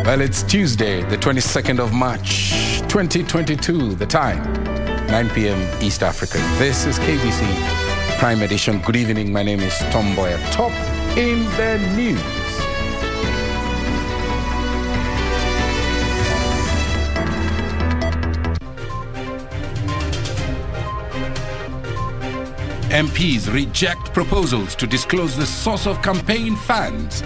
Well, it's Tuesday, the 22nd of March, 2022. The time, 9 p.m. East Africa. This is KBC Prime Edition. Good evening. My name is Mboya. Top in the news. MPs reject proposals to disclose the source of campaign funds.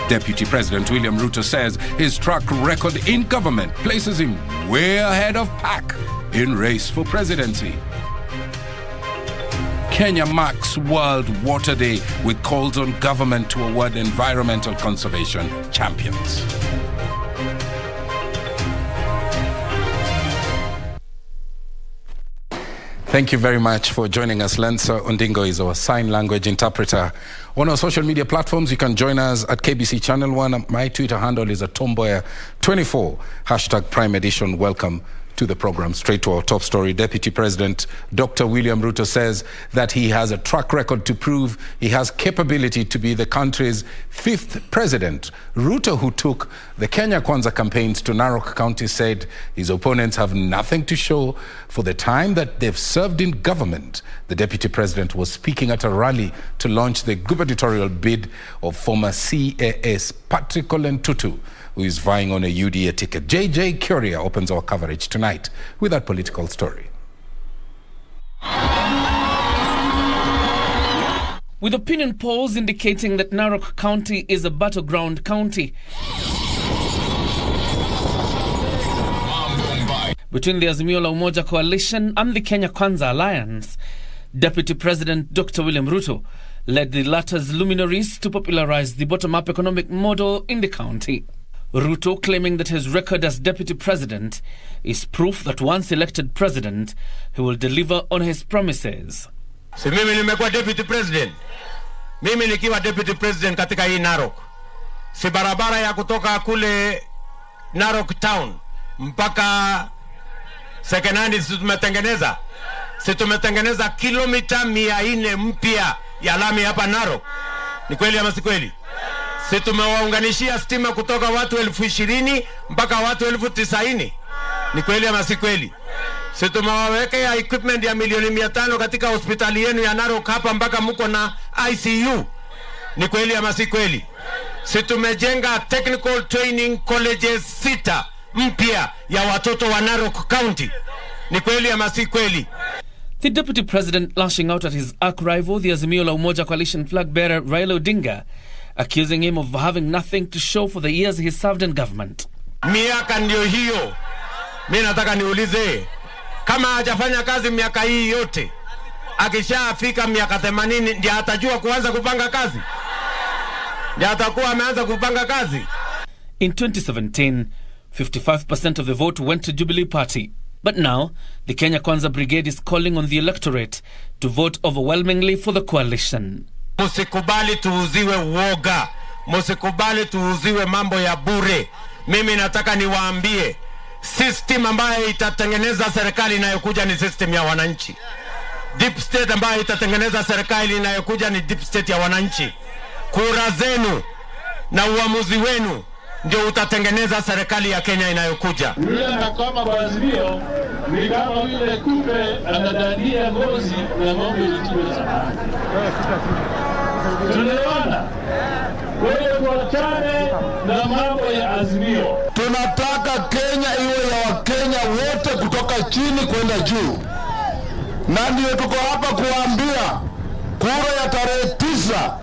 Deputy President William Ruto says his track record in government places him way ahead of PAC in race for presidency. Kenya marks World Water Day with calls on government to award environmental conservation champions. Thank you very much for joining us. Lensa Ondingo is our sign language interpreter. On our social media platforms, you can join us at KBC Channel 1. My Twitter handle is @Mboya24, hashtag Prime Edition. Welcome to the program. Straight to our top story. Deputy President Dr. William Ruto says that he has a track record to prove he has capability to be the country's 5th president. Ruto, who took the Kenya Kwanza campaigns to Narok County, said his opponents have nothing to show for the time that they've served in government. The deputy president was speaking at a rally to launch the gubernatorial bid of former CAS Patrick Tutu, who is vying on a UDA ticket. JJ Curia opens our coverage tonight with that political story. With opinion polls indicating that Narok County is a battleground county between the Azimio la Umoja coalition and the Kenya Kwanza alliance, Deputy President Dr. William Ruto led the latter's luminaries to popularize the bottom-up economic model in the county. Ruto claiming that his record as deputy president is proof that once elected president, he will deliver on his promises. Si mimi nimekuwa deputy president. Mimi nikiwa deputy president katika hii Narok. Si barabara ya kutoka kule Narok town mpaka second hand si tumetengeneza. Si tumetengeneza kilomita 400 mpya ya lami hapa Narok. Ni kweli ama si kweli? Si tumewaunganishia stima kutoka watu 20,000 mpaka watu 90,000. Ni kweli ama si kweli? Si tumewawekea equipment ya milioni 500 katika hospitali yenu ya Narok hapa mpaka mko na ICU. Ni kweli ama si kweli? Si tumejenga technical training colleges 6 mpya ya watoto wa Narok County. Ni kweli ama si kweli? The deputy president lashing out at his arch-rival, the Azimio la Umoja coalition flag-bearer Raila Odinga, accusing him of having nothing to show for the years he served in government. Miaka ndio hiyo. Mimi nataka niulize, kama hajafanya kazi miaka hii yote, akishafika miaka 80 ndiye atajua kuanza kupanga kazi? Ndiye atakuwa ameanza kupanga kazi? In 2017, 55% of the vote went to Jubilee Party. But now, the Kenya Kwanza Brigade is calling on the electorate to vote overwhelmingly for the coalition. Musikubali tuuziwe uoga. Musikubali tuuziwe mambo ya bure. Mimi nataka niwaambie, system ambayo itatengeneza serikali inayokuja ni system ya wananchi. Deep state ambayo itatengeneza serikali inayokuja ni deep state ya wananchi. Kura zenu na uamuzi wenu ndio utatengeneza serikali ya Kenya inayokuja. Yule anakoma kwa Azimio ni kama yule kupe anadadia ngozi na ng'ombe ilitiweza. Tunaona wewe tuachane na mambo ya Azimio. Tunataka Kenya iwe ya Wakenya wote kutoka chini kwenda juu. Na ndio tuko hapa kuambia kura ya tarehe 9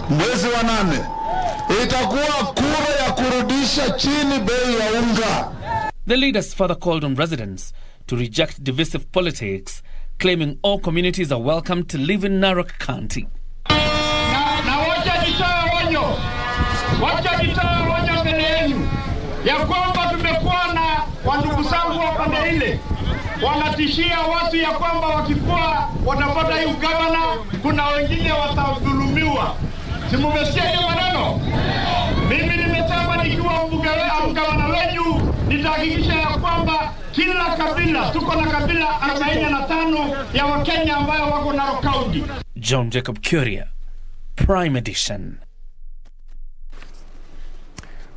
mwezi wa 8 itakuwa kura ya kurudisha chini bei ya unga. The leaders further called on residents to reject divisive politics, claiming all communities are welcome to live in Narok County. Na wacha jitoa onyo mbele yenu ya kwamba tumekuwa na wandugu zangu wa pande ile wanatishia watu ya kwamba wakikuwa watapata hii ugavana, kuna wengine watadhulumiwa. Si mmesikia hiyo maneno? Mimi nimesema nikiwa mgavana wenu nitahakikisha ya kwamba kila kabila, tuko na kabila 45 ya Wakenya ambayo wako Narok County. John Jacob Curia, Prime Edition.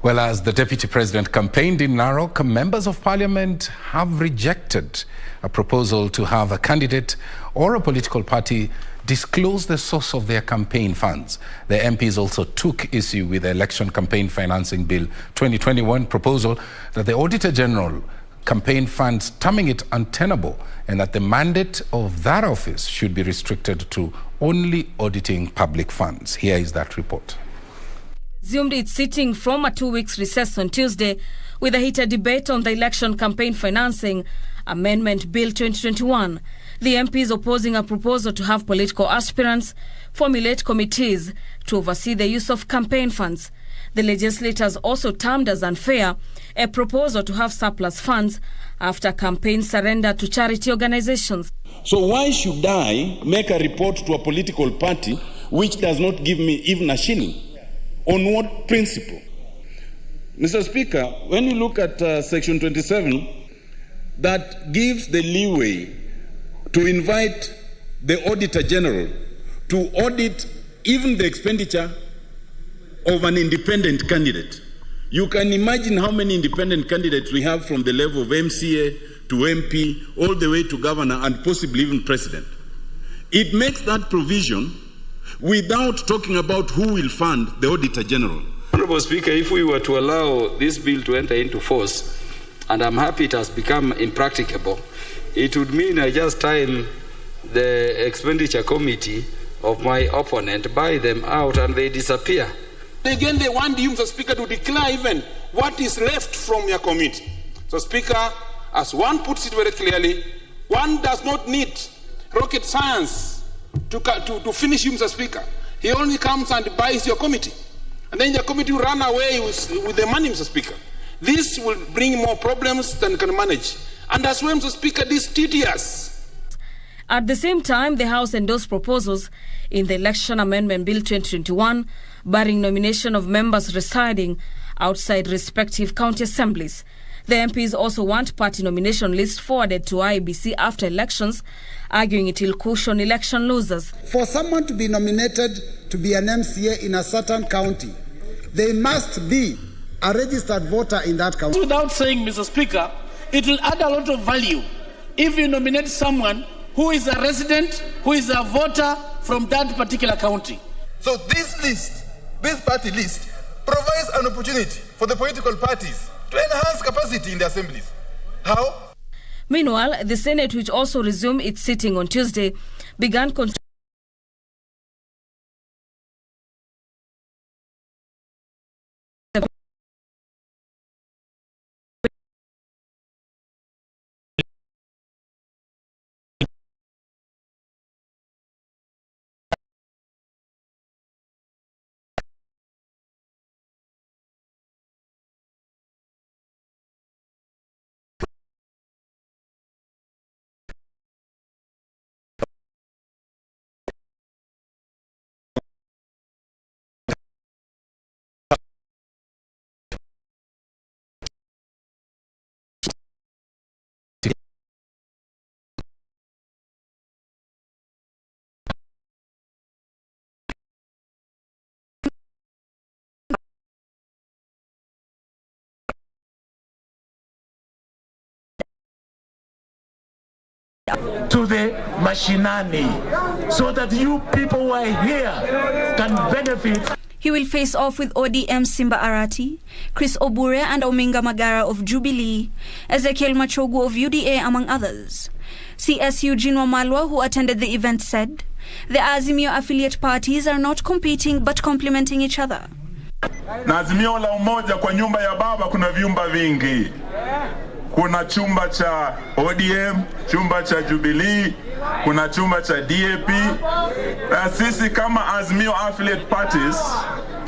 Well, as the Deputy President campaigned in Narok, members of Parliament have rejected a proposal to have a candidate or a political party disclose the source of their campaign funds. The MPs also took issue with the Election Campaign Financing Bill 2021 proposal that the Auditor General campaign funds, terming it untenable, and that the mandate of that office should be restricted to only auditing public funds. Here is that report. Resumed its sitting from a 2-week recess on Tuesday with a heated debate on the Election Campaign Financing Amendment Bill 2021. The MPs opposing a proposal to have political aspirants formulate committees to oversee the use of campaign funds. The legislators also termed as unfair a proposal to have surplus funds after campaigns surrender to charity organizations. So why should I make a report to a political party which does not give me even a shilling? On what principle? Mr. Speaker, when you look at Section 27, that gives the leeway to invite the Auditor General to audit even the expenditure of an independent candidate. You can imagine how many independent candidates we have from the level of MCA to MP, all the way to governor and possibly even president. It makes that provision without talking about who will fund the Auditor General. Honorable Speaker, if we were to allow this bill to enter into force, and I'm happy it has become impracticable, it would mean I just time the expenditure committee of my opponent, buy them out, and they disappear. Again, they want you, Mr. Speaker, to declare even what is left from your committee. So, Speaker, as one puts it very clearly, one does not need rocket science to finish you, Mr. Speaker. He only comes and buys your committee. And then your committee will run away with the money, Mr. Speaker. This will bring more problems than can manage. And as well, Mr. Speaker, this tedious. At the same time, the House endorsed proposals in the Election Amendment Bill 2021 barring nomination of members residing outside respective county assemblies. The MPs also want party nomination lists forwarded to IEBC after elections, arguing it will cushion election losers. For someone to be nominated to be an MCA in a certain county, they must be a registered voter in that county. Without saying, Mr. Speaker, it will add a lot of value if you nominate someone who is a resident, who is a voter from that particular county. So this list, this party list, provides an opportunity for the political parties to enhance capacity in the assemblies. How? Meanwhile, the Senate, which also resumed its sitting on Tuesday, began to the mashinani so that you people who are here can benefit. He will face off with ODM Simba Arati, Chris Obure and Ominga Magara of Jubilee, Ezekiel Machogu of UDA, among others. CS Eugene Wamalwa, who attended the event, said the Azimio affiliate parties are not competing but complementing each other. Na Azimio la umoja kwa nyumba ya baba kuna vyumba vingi. Kuna chumba cha ODM, chumba cha Jubilee, kuna chumba cha DAP. Na sisi kama Azimio affiliate parties,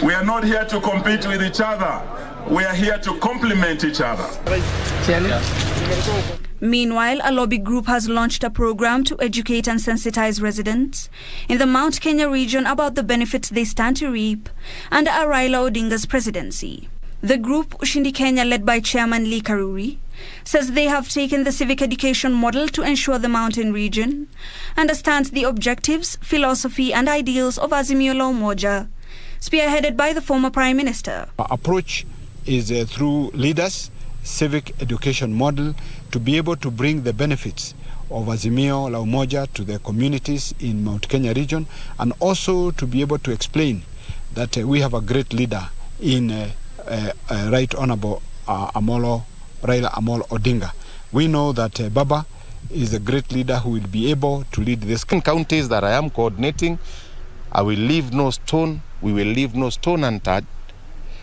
we are not here to compete with each other. We are here to complement each other. Meanwhile, a lobby group has launched a program to educate and sensitize residents in the Mount Kenya region about the benefits they stand to reap under Raila Odinga's presidency. The group, Ushindi Kenya, led by Chairman Lee Karuri, says they have taken the civic education model to ensure the mountain region understands the objectives, philosophy and ideals of Azimio la Umoja, spearheaded by the former Prime Minister. Our approach is through leaders, civic education model, to be able to bring the benefits of Azimio la Umoja to the communities in Mount Kenya region, and also to be able to explain that we have a great leader in Right Honorable Raila Amolo Odinga. We know that Baba is a great leader who will be able to lead this. Counties that I am coordinating, I will leave no stone, we will leave no stone unturned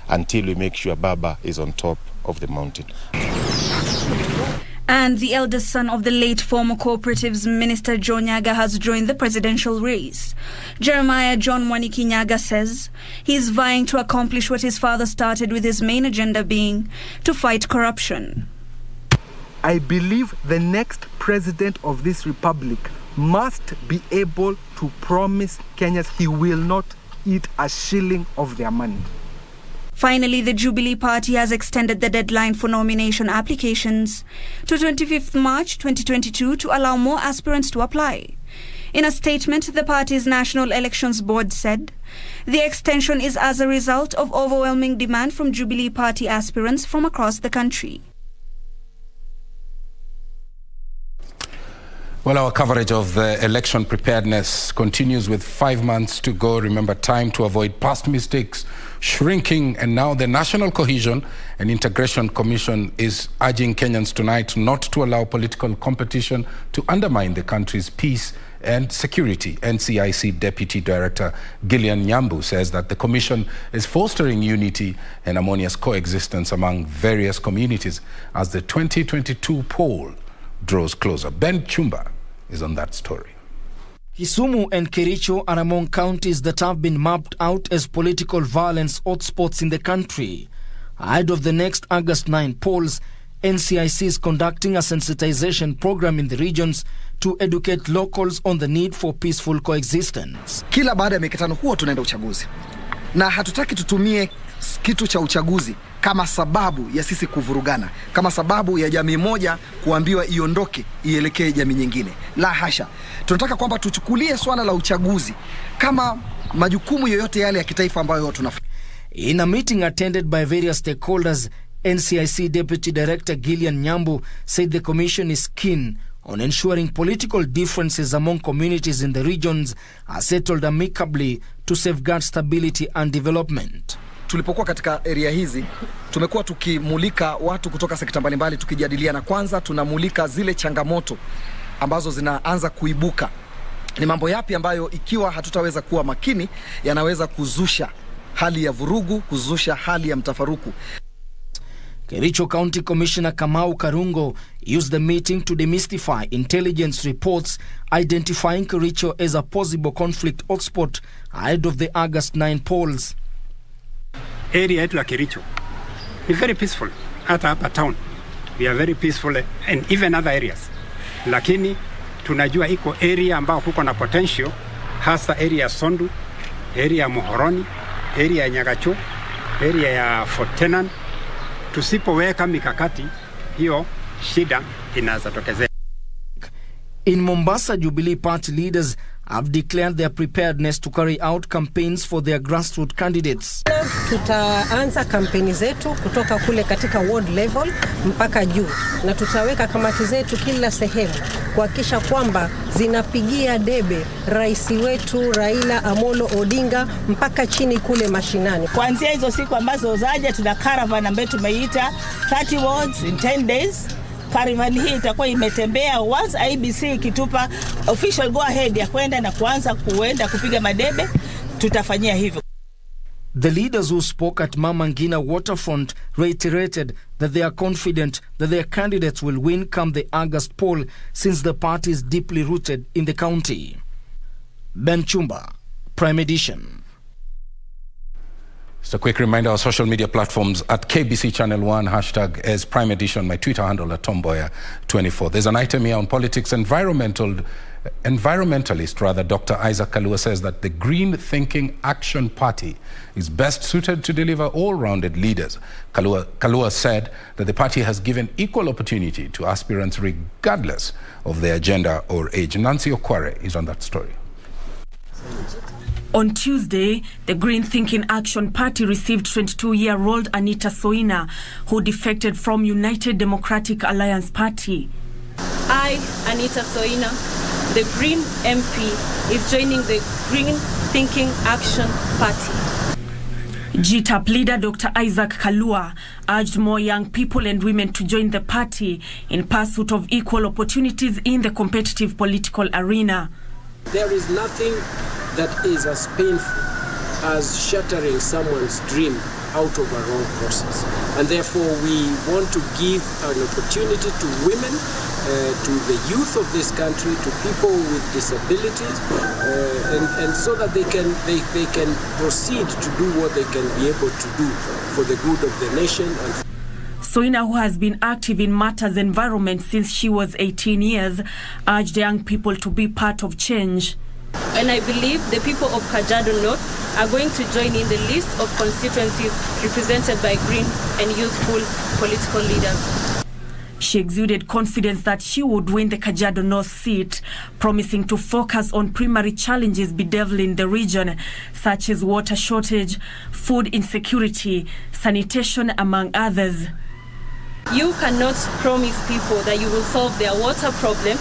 until we make sure Baba is on top of the mountain. And the eldest son of the late former Cooperatives Minister John Nyaga has joined the presidential race. Jeremiah John Mwaniki Nyaga says he is vying to accomplish what his father started, with his main agenda being to fight corruption. I believe the next president of this republic must be able to promise Kenyans he will not eat a shilling of their money. Finally, the Jubilee Party has extended the deadline for nomination applications to 25th March 2022 to allow more aspirants to apply. In a statement, the party's National Elections Board said the extension is as a result of overwhelming demand from Jubilee Party aspirants from across the country. Well, our coverage of the election preparedness continues with 5 months to go. Remember, time to avoid past mistakes, shrinking, and now the National Cohesion and Integration Commission is urging Kenyans tonight not to allow political competition to undermine the country's peace and security. NCIC Deputy Director Gillian Nyambu says that the Commission is fostering unity and harmonious coexistence among various communities as the 2022 poll draws closer. Ben Chumba is on that story. Kisumu and Kericho are among counties that have been mapped out as political violence hotspots in the country. Ahead of the next August 9 polls, NCIC is conducting a sensitization program in the regions to educate locals on the need for peaceful coexistence. Kila baada ya mikutano huo tunaenda uchaguzi. Na hatutaki tutumie kitu cha uchaguzi kama sababu ya sisi kuvurugana, kama sababu ya jamii moja kuambiwa iondoke ielekee jamii nyingine. La hasha. Tunataka kwamba tuchukulie swala la uchaguzi kama majukumu yoyote yale ya kitaifa ambayo tunafanya. In a meeting attended by various stakeholders, NCIC Deputy Director Gillian Nyambu said the Commission is keen on ensuring political differences among communities in the regions are settled amicably to safeguard stability and development. Tulipokuwa katika area hizi, tumekuwa tukimulika watu kutoka sekta mbalimbali tukijadiliana. Kwanza tunamulika zile changamoto ambazo zinaanza kuibuka. Ni mambo yapi ambayo ikiwa hatutaweza kuwa makini yanaweza kuzusha hali ya vurugu, kuzusha hali ya mtafaruku. Kericho County Commissioner Kamau Karungo used the meeting to demystify intelligence reports identifying Kericho as a possible conflict hotspot ahead of the August 9 polls. Area yetu ya Kericho is very peaceful. Hata hapa town we are very peaceful, and even other areas. Lakini tunajua iko area ambao kuko na potential, hasa area ya Sondu, area ya Muhoroni, area ya Nyagacho, area ya Fortenan. Tusipoweka mikakati, hiyo shida inaweza tokezea. In Mombasa, Jubilee Party leaders have declared their preparedness to carry out campaigns for their grassroots candidates. Tutaanza kampeni zetu kutoka kule katika ward level mpaka juu, na tutaweka kamati zetu kila sehemu kuhakikisha kwamba zinapigia debe rais wetu Raila Amolo Odinga mpaka chini kule mashinani. Kuanzia hizo siku ambazo zaja, tuna caravan ambayo tumeita 30 wards in 10 days. Caravan hii itakuwa imetembea once IBC ikitupa official go ahead ya kwenda na kuanza kupiga madebe, tutafanyia hivyo. The leaders who spoke at Mama Ngina Waterfront reiterated that they are confident that their candidates will win come the August poll, since the party is deeply rooted in the county. Ben Chumba, Prime Edition. Just a quick reminder, our social media platforms at KBC Channel 1, hashtag as Prime Edition, my Twitter handle at Mboya24. There's an item here on politics. Environmentalist Dr. Isaac Kalua says that the Green Thinking Action Party is best suited to deliver all-rounded leaders. Kalua said that the party has given equal opportunity to aspirants regardless of their gender or age. Nancy Kwale is on that story. On Tuesday, the Green Thinking Action Party received 22-year-old Anita Soina, who defected from United Democratic Alliance Party. I, Anita Soina, the Green MP, is joining the Green Thinking Action Party. GTAP leader Dr. Isaac Kalua urged more young people and women to join the party in pursuit of equal opportunities in the competitive political arena. There is nothing that is as painful as shattering someone's dream out of a wrong process. And therefore we want to give an opportunity to women, to the youth of this country, to people with disabilities, and so that they can proceed to do what they can be able to do for the good of the nation. Soina, who has been active in matters environment since she was 18 years, urged young people to be part of change. And I believe the people of Kajiado North are going to join in the list of constituencies represented by green and youthful political leaders. She exuded confidence that she would win the Kajiado North seat, promising to focus on primary challenges bedeviling the region, such as water shortage, food insecurity, sanitation, among others. You cannot promise people that you will solve their water problem,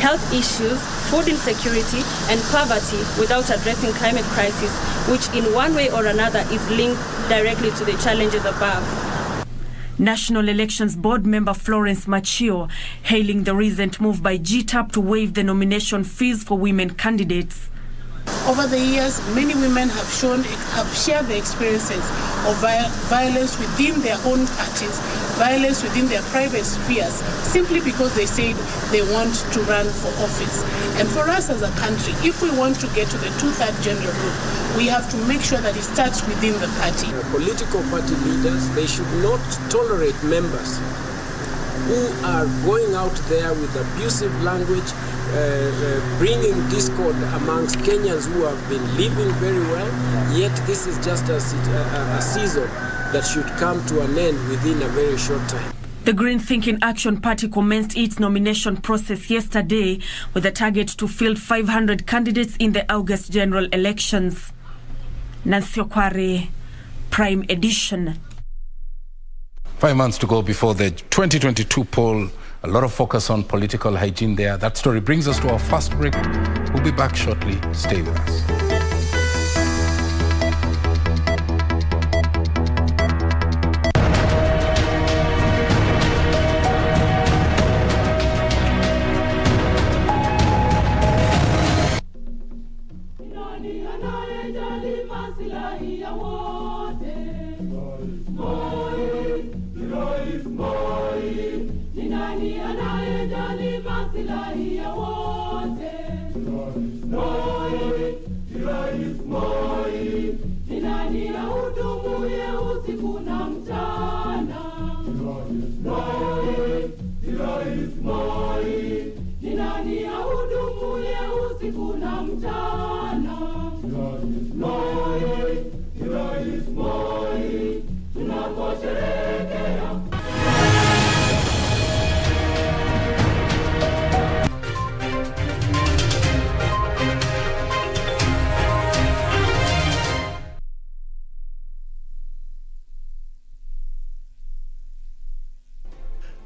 health issues, food insecurity, and poverty without addressing climate crisis, which in one way or another is linked directly to the challenges above. National Elections Board member Florence Machio hailing the recent move by GTAP to waive the nomination fees for women candidates. Over the years, many women have shared the experiences of violence within their own parties, violence within their private spheres, simply because they said they want to run for office. And for us as a country, if we want to get to the 2/3 gender rule, we have to make sure that it starts within the party. Political party leaders, they should not tolerate members who are going out there with abusive language, bringing discord amongst Kenyans who have been living very well, yet this is just a season that should come to an end within a very short time. The Green Thinking Action Party commenced its nomination process yesterday with a target to field 500 candidates in the August general elections. Nancy Kwale, Prime Edition. 5 months to go before the 2022 poll. A lot of focus on political hygiene there. That story brings us to our first break. We'll be back shortly. Stay with us.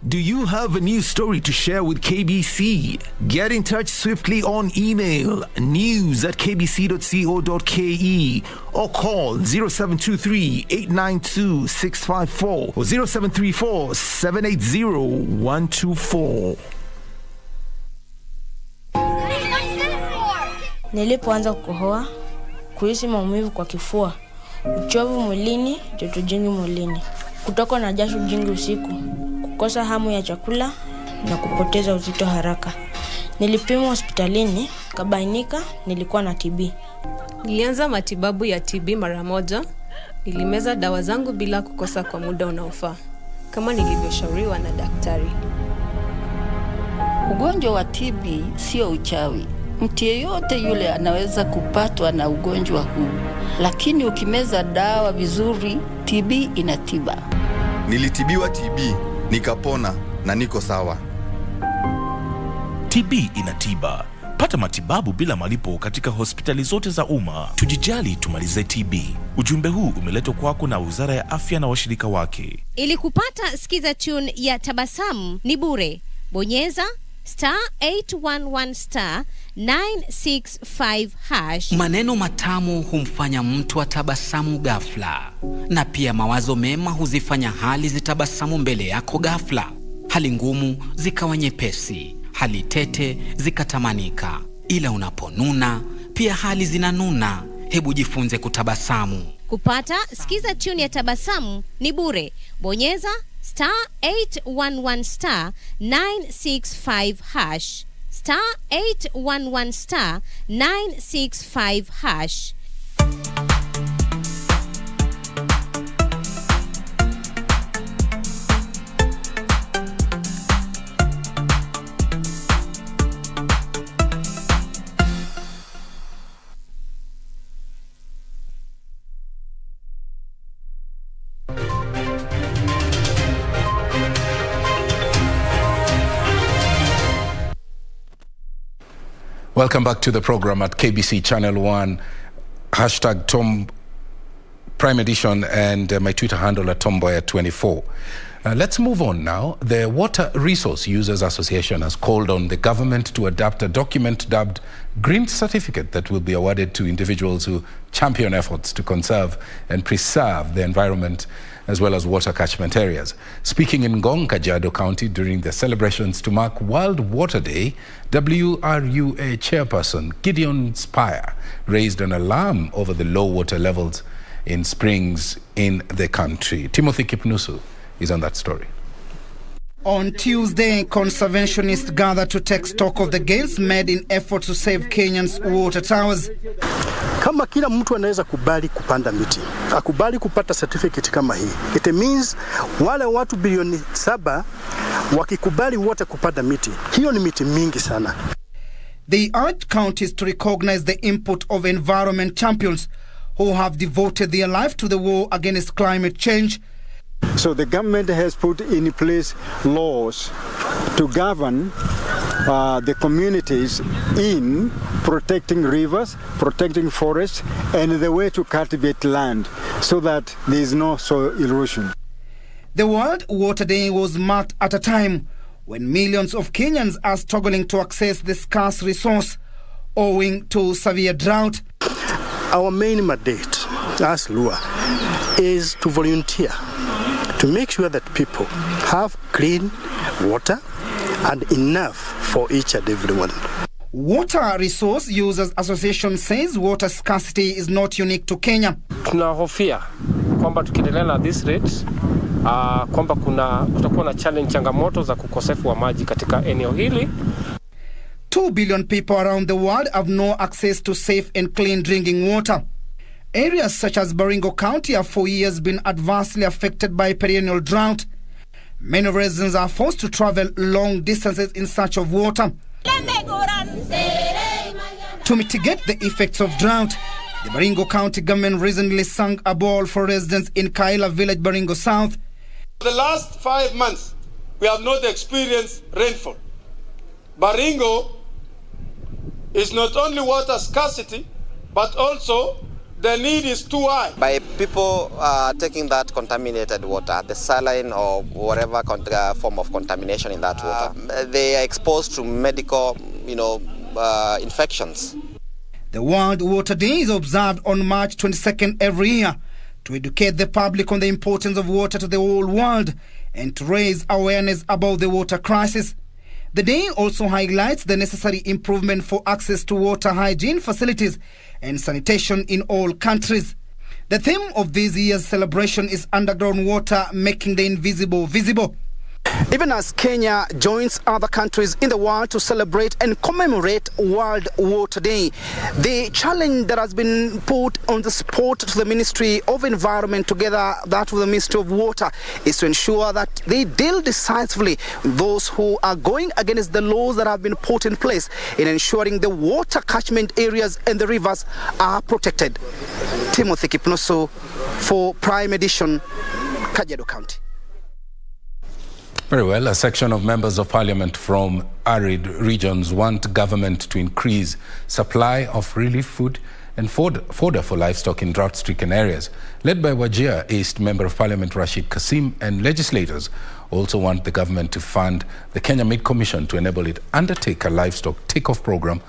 Do you have a news story to share with KBC? Get in touch swiftly on email news@kbc.co.ke or call 0723-892-654 or 0734-780-124. Nilipoanza kukohoa, kuhisi maumivu kwa kifua, uchovu mwilini, joto jingi mwilini, kutokwa na jasho jingi usiku, kukosa hamu ya chakula na kupoteza uzito haraka. Nilipimwa hospitalini, kabainika nilikuwa na TB. Nilianza matibabu ya TB mara moja. Nilimeza dawa zangu bila kukosa kwa muda unaofaa, kama nilivyoshauriwa na daktari. Ugonjwa wa TB sio uchawi. Mtu yeyote yule anaweza kupatwa na ugonjwa huu, lakini ukimeza dawa vizuri, TB inatiba. Nilitibiwa TB, nikapona na niko sawa. TB inatiba. Pata matibabu bila malipo katika hospitali zote za umma. Tujijali, tumalize TB. Ujumbe huu umeletwa kwako na Wizara ya Afya na washirika wake. Ili kupata skiza tune ya Tabasamu ni bure. Bonyeza *811*965#. Maneno matamu humfanya mtu atabasamu ghafla, na pia mawazo mema huzifanya hali zitabasamu mbele yako ghafla. Hali ngumu zikawa nyepesi, hali tete zikatamanika. Ila unaponuna pia hali zinanuna. Hebu jifunze kutabasamu. Kupata skiza tune ya Tabasamu ni bure. Bonyeza *811*965#. *811*965#. Welcome back to the program at KBC Channel 1, #Tom Prime Edition, and my Twitter handle at Tomboya24. Let's move on now. The Water Resource Users Association has called on the government to adopt a document dubbed Green Certificate that will be awarded to individuals who champion efforts to conserve and preserve the environment as well as water catchment areas. Speaking in Ngong, Kajiado County during the celebrations to mark World Water Day, WRUA chairperson Gideon Spire raised an alarm over the low water levels in springs in the country. Timothy Kipnusu is on that story. On Tuesday, conservationists gathered to take stock of the gains made in efforts to save Kenyans' water towers. Kama kila mtu anaweza kubali kupanda miti, akubali kupata certificate kama hii, it means wale watu bilioni 7 wakikubali wote kupanda miti, hiyo ni miti mingi sana. They urged counties to recognize the input of environment champions who have devoted their life to the war against climate change. So the government has put in place laws to govern the communities in protecting rivers, protecting forests, and the way to cultivate land so that there is no soil erosion. The World Water Day was marked at a time when millions of Kenyans are struggling to access the scarce resource owing to severe drought. Our main mandate as LUA is to volunteer to make sure that people have clean water and enough for each and everyone. Water Resource Users Association says water scarcity is not unique to Kenya. Tunahofia kwamba tukiendelea na this rate kwamba kutakuwa na changamoto za kukosefu wa maji katika eneo hili. 2 billion people around the world have no access to safe and clean drinking water. Areas such as Baringo County have for years been adversely affected by perennial drought. Many residents are forced to travel long distances in search of water. To mitigate the effects of drought, the Baringo County government recently sunk a bowl for residents in Kwale village, Baringo South. For the last 5 months, we have not experienced rainfall. Baringo is not only water scarcity, but also the need is too high. By people taking that contaminated water, the saline or whatever form of contamination in that water, they are exposed to medical, infections. The World Water Day is observed on March 22nd every year to educate the public on the importance of water to the whole world and to raise awareness about the water crisis. The day also highlights the necessary improvement for access to water hygiene facilities and sanitation in all countries. The theme of this year's celebration is underground water, making the invisible visible. Even as Kenya joins other countries in the world to celebrate and commemorate World Water Day, the challenge that has been put on the spot to the Ministry of Environment, together that with the Ministry of Water, is to ensure that they deal decisively with those who are going against the laws that have been put in place in ensuring the water catchment areas and the rivers are protected. Timothy Kipnusu for Prime Edition, Kajiado County. Very well. A section of members of parliament from arid regions want government to increase supply of relief food and fodder for livestock in drought-stricken areas. Led by Wajir East Member of Parliament Rashid Kasim, and legislators also want the government to fund the Kenya Meat Commission to enable it undertake a livestock take-off program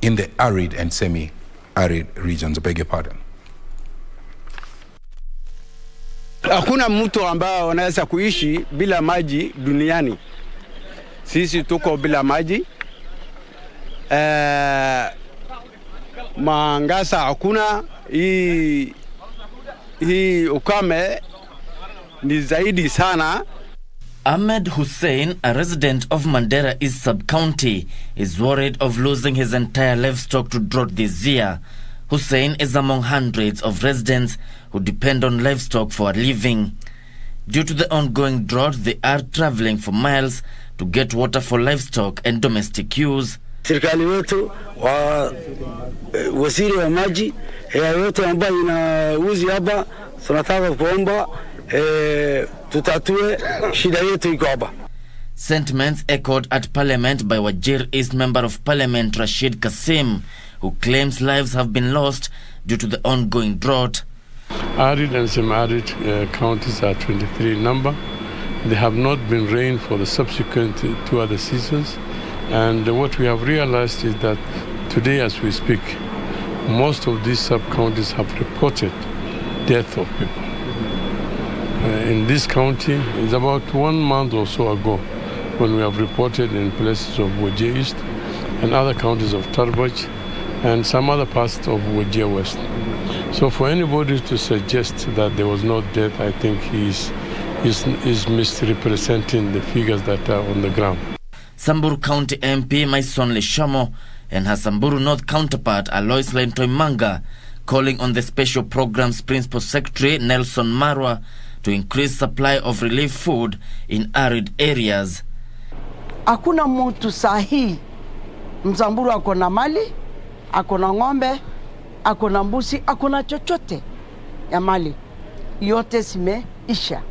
in the arid and semi-arid regions. I beg your pardon. Hakuna mtu ambao anaweza kuishi bila maji duniani. Sisi tuko bila maji. Mangasa hakuna, hii ukame ni zaidi sana. Ahmed Hussein, a resident of Mandera East Sub-County, is worried of losing his entire livestock to drought this year. Hussein is among hundreds of residents who depend on livestock for a living. Due to the ongoing drought, they are traveling for miles to get water for livestock and domestic use. Serikali wetu waziri wa maji yote ambayo inauzi hapa, tunataka kuomba tutatue shida yetu iko hapa. Sentiments echoed at Parliament by Wajir East Member of Parliament Rashid Kasim, who claims lives have been lost due to the ongoing drought. Arid and semi-arid counties are 23 in number. They have not been rained for the subsequent 2 other seasons. And what we have realized is that today as we speak, most of these sub-counties have reported death of people. In this county, it's about 1 month or so ago when we have reported in places of Wajir East and other counties of Tarbaj and some other parts of Wajir West. So for anybody to suggest that there was no death, I think he's misrepresenting the figures that are on the ground. Samburu County MP Maison Leshomo and her Samburu North counterpart Alois Lentoimanga calling on the Special Programs Principal Secretary Nelson Marwa to increase supply of relief food in arid areas. Hakuna mtu sahihi Msamburu akona mali, akona ng'ombe, akona mbuzi, akona chochote ya mali. Yote zimeisha.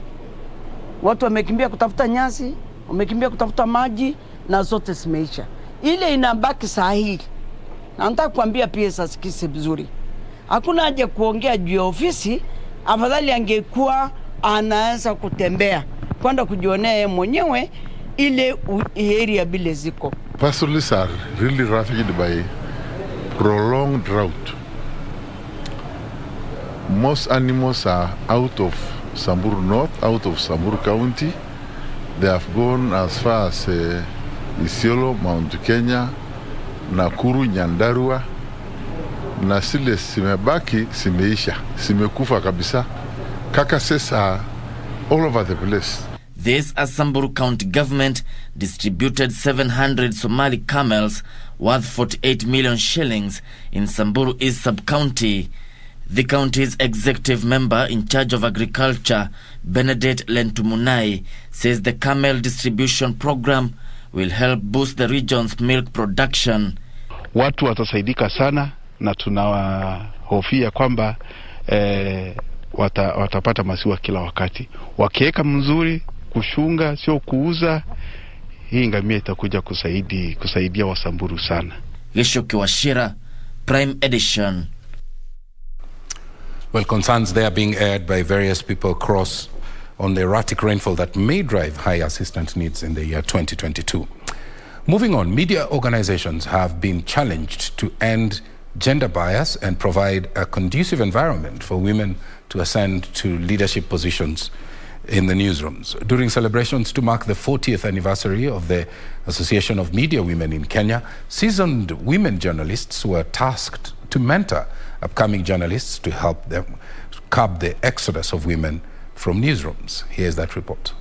Watu wamekimbia kutafuta nyasi, wamekimbia kutafuta maji na zote zimeisha. Ile inabaki sahihi. Na nataka kuambia pia sasikise vizuri. Hakuna haja kuongea juu ya ofisi, afadhali angekuwa anaanza kutembea kwenda kujionea mwenyewe ile area bile ziko. Pastoralists are really ravaged by prolonged drought. Most animals are out of Samburu North, out of Samburu County. They have gone as far as Isiolo, Mount Kenya, Nakuru, Nyandarua. Na zile zimebaki zimeisha, zimekufa kabisa. Carcasses are all over the place. This as Samburu County government distributed 700 Somali camels worth 48 million shillings in Samburu East Sub-County. The county's executive member in charge of agriculture, Benedict Lentumunai, says the camel distribution program will help boost the region's milk production. Watu watasaidika sana na tunawahofia kwamba watapata maziwa kila wakati. Wakiweka mzuri, kushunga, sio kuuza, hii ngamia itakuja kusaidia Wasamburu sana. Geshoki Washira, Prime Edition. Well, concerns there being aired by various people across on the erratic rainfall that may drive high assistance needs in the year 2022. Moving on, media organizations have been challenged to end gender bias and provide a conducive environment for women to ascend to leadership positions in the newsrooms. During celebrations to mark the 40th anniversary of the Association of Media Women in Kenya, seasoned women journalists were tasked to mentor upcoming journalists to help them curb the exodus of women from newsrooms. Here's that report.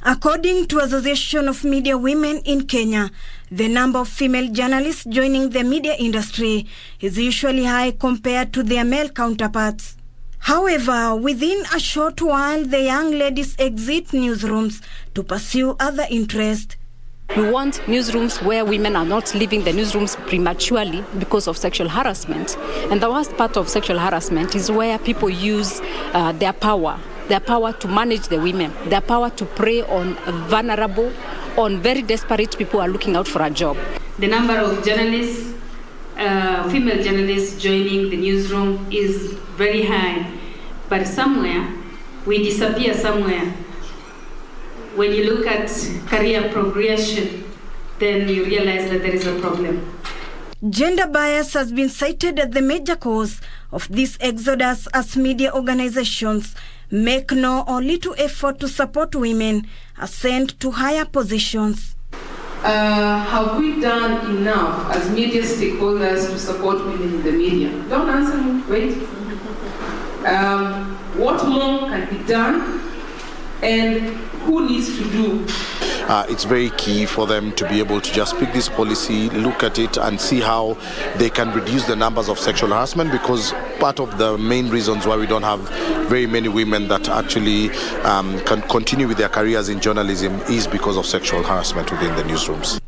According to Association of Media Women in Kenya, the number of female journalists joining the media industry is usually high compared to their male counterparts. However, within a short while, the young ladies exit newsrooms to pursue other interests. We want newsrooms where women are not leaving the newsrooms prematurely because of sexual harassment. And the worst part of sexual harassment is where people use their power their power to manage the women, their power to prey on vulnerable, on very desperate people who are looking out for a job. The number of journalists, female journalists joining the newsroom is very high, but somewhere we disappear somewhere. When you look at career progression, then you realize that there is a problem. Gender bias has been cited as the major cause of this exodus, as media organizations make no or little effort to support women ascend to higher positions. Have we done enough as media stakeholders to support women in the media? Don't answer me, wait. What more can be done, and who needs to do? It's very key for them to be able to just pick this policy, look at it, and see how they can reduce the numbers of sexual harassment, because part of the main reasons why we don't have very many women that actually can continue with their careers in journalism is because of sexual harassment within the newsrooms.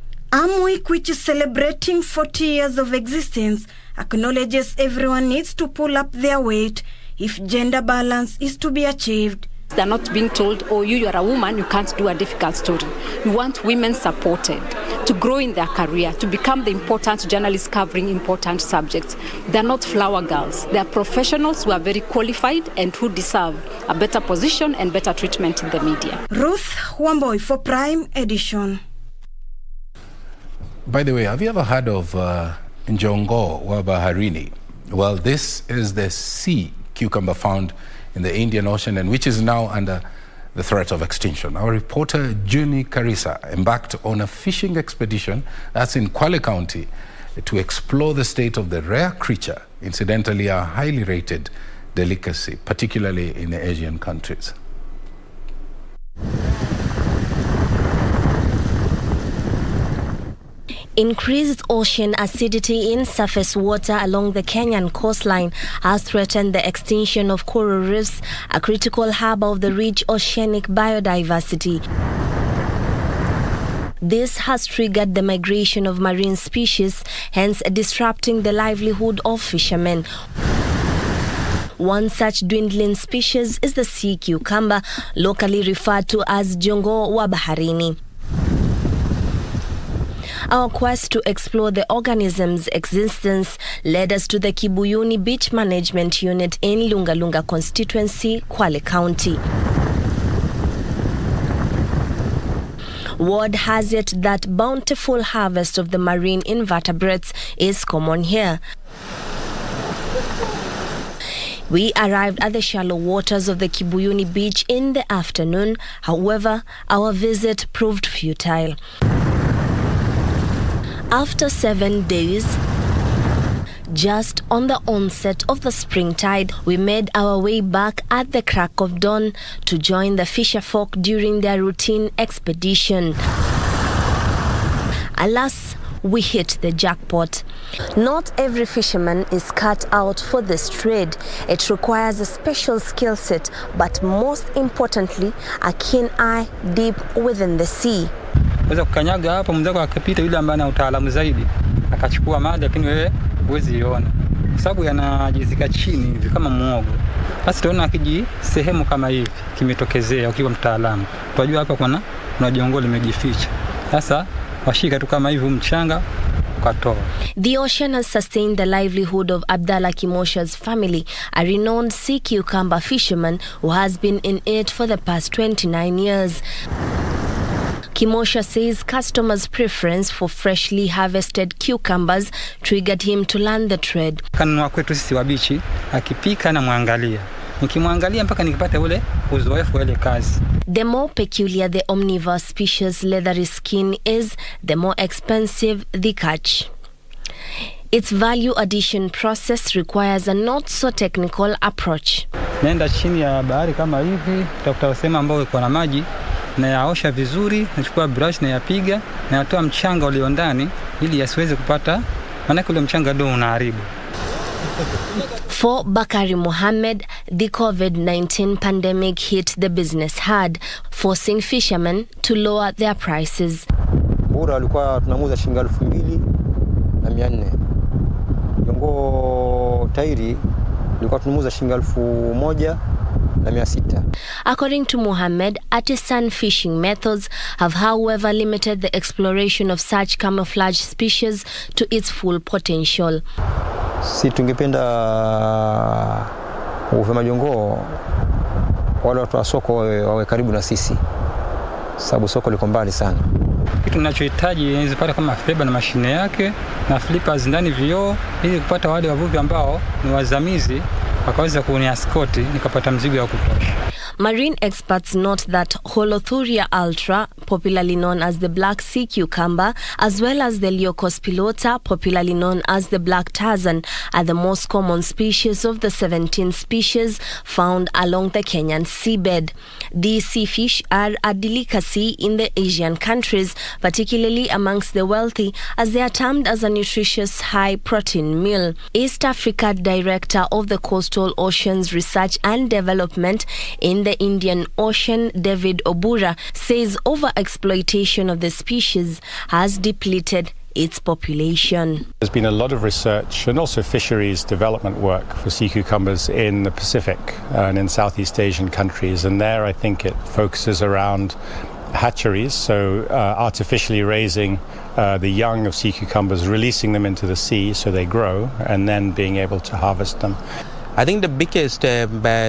Week, which is celebrating 40 years of existence, acknowledges everyone needs to pull up their weight if gender balance is to be achieved. They're not being told, oh, you are a woman, you can't do a difficult story. We want women supported to grow in their career, to become the important journalists covering important subjects. They're not flower girls. They're professionals who are very qualified and who deserve a better position and better treatment in the media. Ruth Wamboy for Prime Edition. By the way, have you ever heard of Njongo wa baharini? Well, this is the sea cucumber found in the Indian Ocean, and which is now under the threat of extinction. Our reporter Juni Karisa embarked on a fishing expedition that's in Kwale County to explore the state of the rare creature, incidentally a highly rated delicacy, particularly in the Asian countries. Increased ocean acidity in surface water along the Kenyan coastline has threatened the extinction of coral reefs, a critical hub of the rich oceanic biodiversity. This has triggered the migration of marine species, hence disrupting the livelihood of fishermen. One such dwindling species is the sea cucumber, locally referred to as Njongo wa baharini. Our quest to explore the organism's existence led us to the Kibuyuni Beach Management Unit in Lungalunga constituency, Kwale County. Word has it that bountiful harvest of the marine invertebrates is common here. We arrived at the shallow waters of the Kibuyuni Beach in the afternoon. However, our visit proved futile. After 7 days, just on the onset of the spring tide, we made our way back at the crack of dawn to join the fisherfolk during their routine expedition. Alas, we hit the jackpot. Not every fisherman is cut out for this trade. It requires a special skill set, but most importantly, a keen eye deep within the sea. Weza kukanyaga hapa mzako akapita yule ambaye ana utaalamu zaidi akachukua maji, lakini wewe huwezi iona kwa sababu yanajizika chini hivi kama muogo. Basi tunaona akiji sehemu kama hivi kimetokezea, ukiwa mtaalamu tunajua hapa kuna jongo limejificha. Sasa washika tu kama hivi mchanga ukatoa. The ocean has sustained the livelihood of Abdallah Kimosha's family, a renowned sea cucumber fisherman who has been in it for the past 29 years. Kimosha says customers' preference for freshly harvested cucumbers triggered him to learn the trade. Kanunua kwetu sisi wa bichi, akipika na muangalia. Nikimwangalia mpaka nikipata ule uzoefu wa ile kazi. The more peculiar the omnivorous species' leathery skin is, the more expensive the catch. Its value addition process requires a not so technical approach. Nenda chini ya bahari kama hivi, utakuta sehemu ambayo iko na maji, na yaosha vizuri, nachukua brush na yapiga, na yatoa mchanga ulio ndani ili yasiweze kupata, maana ule mchanga ndio unaharibu. For Bakari Mohammed, the COVID-19 pandemic hit the business hard, forcing fishermen to lower their prices. Bora alikuwa tunamuuza shilingi 2,400. Jongo tairi ilikuwa tunamuuza shilingi 1,000 na 600. According to Mohammed, artisan fishing methods have however limited the exploration of such camouflage species to its full potential. Si tungependa uvema jongoo wale watu wa soko wawe karibu na sisi, sababu soko liko mbali sana. Kitu ninachohitaji ni pale kama fleba na mashine yake na flippers ndani vioo, ili kupata wale wavuvi ambao ni wazamizi wakaweza kuniaskoti nikapata mzigo wa kutosha. Marine experts note that Holothuria ultra, popularly known as the black sea cucumber, as well as the Leucos pilota, popularly known as the black Tarzan, are the most common species of the 17 species found along the Kenyan seabed. These sea fish are a delicacy in the Asian countries, particularly amongst the wealthy, as they are termed as a nutritious high-protein meal. East Africa Director of the Coastal Oceans Research and Development in the Indian Ocean, David Obura, says overexploitation of the species has depleted its population. There's been a lot of research and also fisheries development work for sea cucumbers in the Pacific and in Southeast Asian countries, and there I think it focuses around hatcheries, so artificially raising the young of sea cucumbers, releasing them into the sea so they grow, and then being able to harvest them. I think the biggest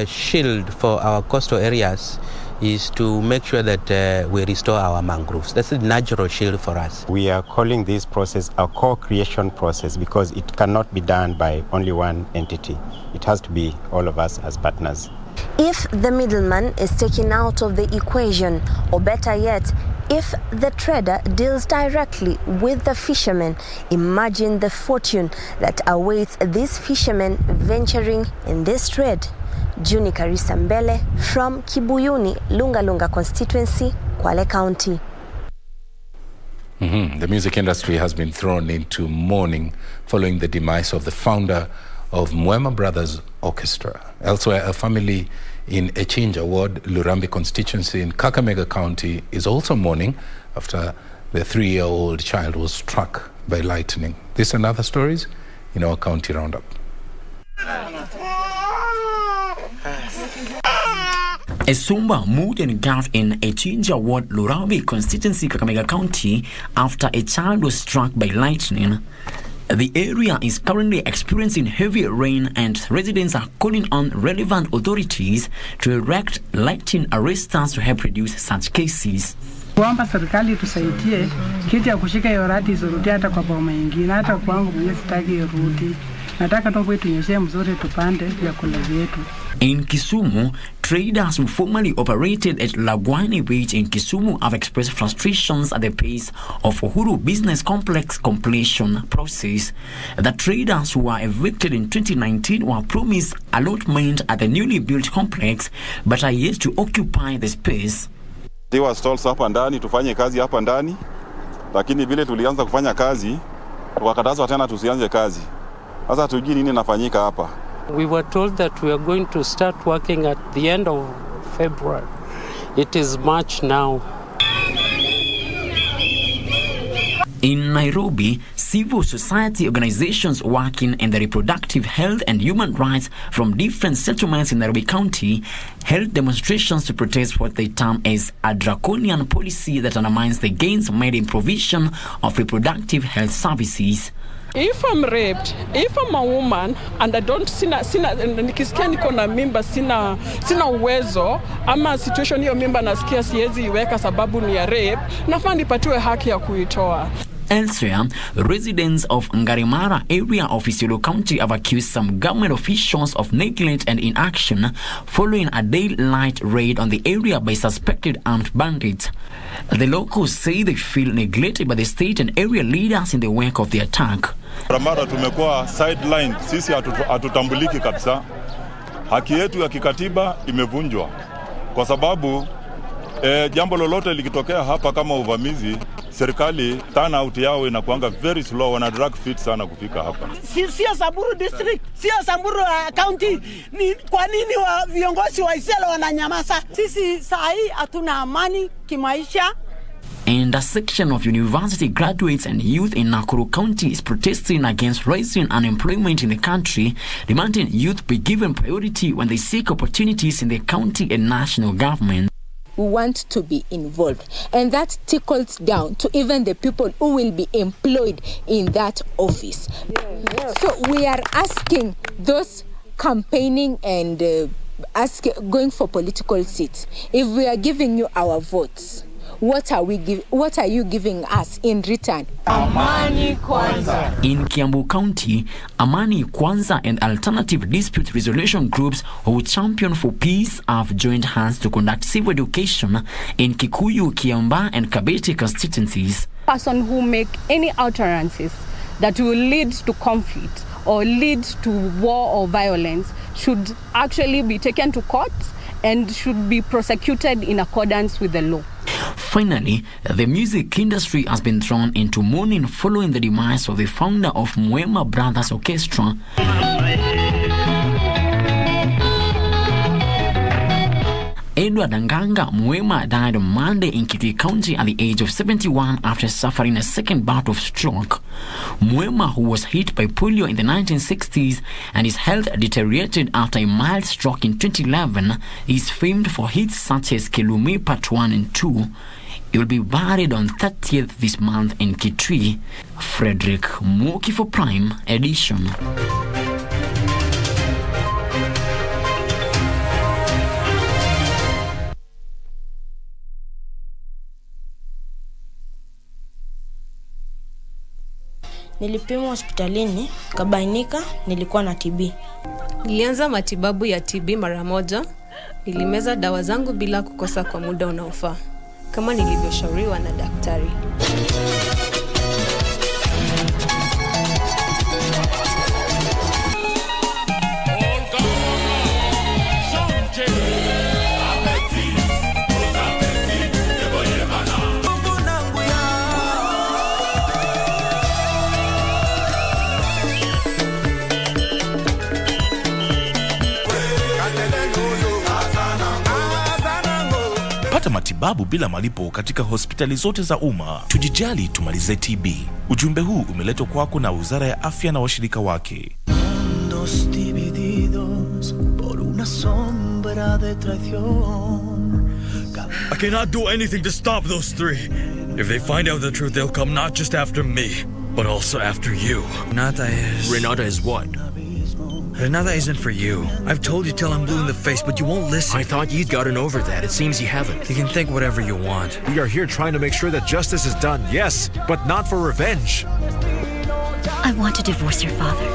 shield for our coastal areas is to make sure that we restore our mangroves. That's a natural shield for us. We are calling this process a co-creation process because it cannot be done by only one entity. It has to be all of us as partners. If the middleman is taken out of the equation, or better yet, if the trader deals directly with the fishermen, imagine the fortune that awaits these fishermen venturing in this trade. Juni Karisa Mbele from Kibuyuni, Lunga Lunga constituency, Kwale County. The music industry has been thrown into mourning following the demise of the founder of Mwema Brothers Orchestra. Elsewhere, a family in Echinja Ward, Lurambi constituency in Kakamega County is also mourning after their 3-year-old child was struck by lightning. This and other stories in our county roundup. A somber mood engulfed in Echinja Ward, Lurambi constituency, Kakamega County, after a child was struck by lightning. The area is currently experiencing heavy rain, and residents are calling on relevant authorities to erect lightning arresters to help reduce such cases. Kuomba serikali tusaidie kitu ya kushika hiyo radi zirudi hata kwa boma nyingine, hata kwangu mwenyewe sitaki irudi. Nataka tu kwetu nyeshe mzuri tupande vyakula vyetu. In Kisumu, traders who formerly operated at Lagwani Beach in Kisumu have expressed frustrations at the pace of Uhuru Business Complex completion process. The traders who were evicted in 2019 were promised allotment at the newly built complex, but are yet to occupy the space. They were stalls hapa ndani, tufanye kazi hapa ndani, lakini vile tulianza kufanya kazi, tukakatazwa tena tusianze kazi. Sasa tujui nini nafanyika hapa. We were told that we are going to start working at the end of February. It is March now. In Nairobi, civil society organizations working in the reproductive health and human rights from different settlements in Nairobi County held demonstrations to protest what they term as a draconian policy that undermines the gains made in provision of reproductive health services. If I'm raped, if I'm a woman and I don't nikisikia niko na mimba sina uwezo ama situation hiyo mimba nasikia siwezi iweka sababu ni ya rape, nafaa nipatiwe haki ya kuitoa. Elsewhere, residents of Ngarimara area of Isiolo County have accused some government officials of neglect and inaction following a daylight raid on the area by suspected armed bandits. The locals say they feel neglected by the state and area leaders in the wake of the attack. Ngarimara tumekuwa sideline, sisi hatutambuliki kabisa. Haki yetu ya kikatiba imevunjwa kwa sababu jambo lolote likitokea hapa kama uvamizi, serikali turnout yao inakuanga very slow, wana drag feet sana kufika hapa. Sio Samburu district, sio Samburu county, ni kwa nini viongozi wa Isiolo wananyamaza? Sisi saa hii hatuna amani kimaisha. And a section of university graduates and youth in Nakuru County is protesting against rising unemployment in the country, demanding youth be given priority when they seek opportunities in the county and national government. We want to be involved, and that trickles down to even the people who will be employed in that office. So we are asking those campaigning and going for political seats, if we are giving you our votes, what are you giving us in return? Amani Kwanza. In Kiambu County, Amani Kwanza and alternative dispute resolution groups who champion for peace have joined hands to conduct civil education in Kikuyu, Kiamba and Kabete constituencies. Person who make any utterances that will lead to conflict or lead to war or violence should actually be taken to court and should be prosecuted in accordance with the law. Finally, the music industry has been thrown into mourning following the demise of the founder of Mboya Brothers Orchestra. Edward Nganga Mboya died on Monday in Kitui County at the age of 71 after suffering a second bout of stroke. Mboya, who was hit by polio in the 1960s and his health deteriorated after a mild stroke in 2011, is famed for hits such as Kelume Part 1 and 2. He will be buried on 30th this month in Kitui. Frederick Mwoki for Prime Edition. Nilipimwa hospitalini, kabainika nilikuwa na TB. Nilianza matibabu ya TB mara moja. Nilimeza dawa zangu bila kukosa kwa muda unaofaa, kama nilivyoshauriwa na daktari. Pata matibabu bila malipo katika hospitali zote za umma. Tujijali, tumalize TB. Ujumbe huu umeletwa kwako na Wizara ya Afya na washirika wake. Mundos divididos por una sombra de traición. I cannot do anything to stop those three. If they find out the truth, they'll come not just after me, but also after you. Renata is what? Renata isn't for you. I've told you till I'm blue in the face, but you won't listen. I thought you'd gotten over that. It seems you haven't. You can think whatever you want. We are here trying to make sure that justice is done, yes, but not for revenge. I want to divorce your father.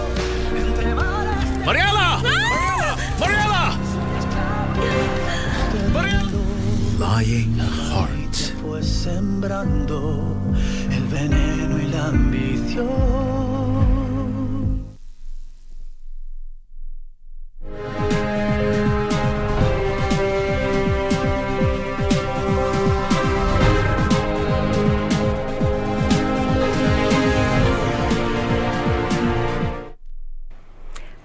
Mariela! Mariela! Lying heart. Fue sembrando el veneno y la ambición.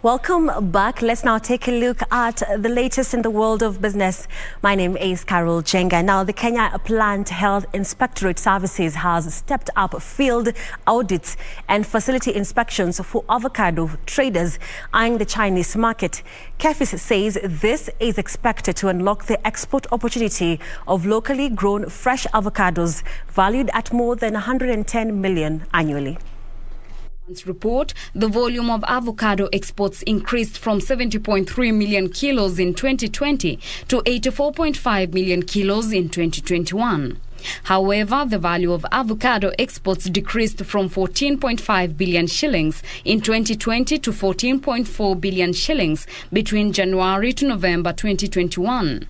Welcome back. Let's now take a look at the latest in the world of business. My name is Carol Jenga. Now, the Kenya Plant Health Inspectorate Services has stepped up field audits and facility inspections for avocado traders eyeing the Chinese market. KBC says this is expected to unlock the export opportunity of locally grown fresh avocados valued at more than 110 million annually. Report, the volume of avocado exports increased from 70.3 million kilos in 2020 to 84.5 million kilos in 2021. However, the value of avocado exports decreased from 14.5 billion shillings in 2020 to 14.4 billion shillings between January to November 2021.